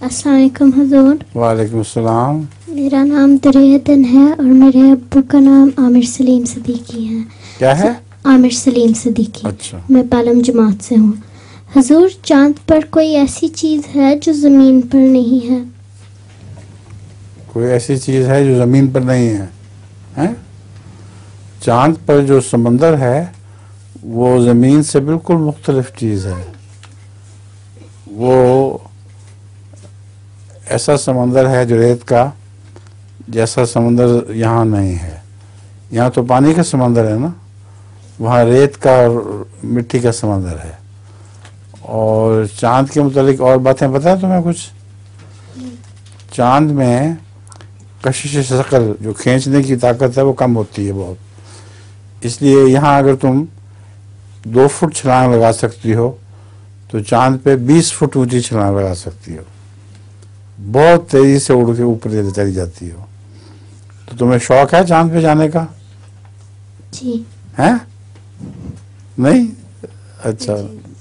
अस्सलाम वालेकुम हुजूर। वालेकुम अस्सलाम। मेरा नाम दरियादन है और मेरे अब्बू का नाम आमिर सलीम सिद्दीकी है। क्या है? आमिर सलीम सिद्दीकी। अच्छा। मैं पालम जमात से हूँ। हुजूर, चांद पर कोई ऐसी चीज़ है जो ज़मीन पर नहीं है? कोई ऐसी चीज़ है जो ज़मीन पर नहीं है? हैं? चांद पर जो समंदर है वो ज़मीन से बिल्कुल मुख्तलिफ चीज़ है। वो ऐसा समंदर है जो रेत का, जैसा समंदर यहाँ नहीं है। यहाँ तो पानी का समंदर है ना, वहाँ रेत का और मिट्टी का समंदर है। और चांद के मुतालिक और बातें पता है तुम्हें कुछ? चांद में कशिश शकल, जो खींचने की ताकत है, वो कम होती है बहुत। इसलिए यहाँ अगर तुम 2 फुट छलांग लगा सकती हो तो चांद पे 20 फुट ऊंची छलांग लगा सकती हो। बहुत तेजी से उड़ के ऊपर चली जाती हो। तो तुम्हें शौक है चांद पे जाने का? जी। है? नहीं? अच्छा। जी।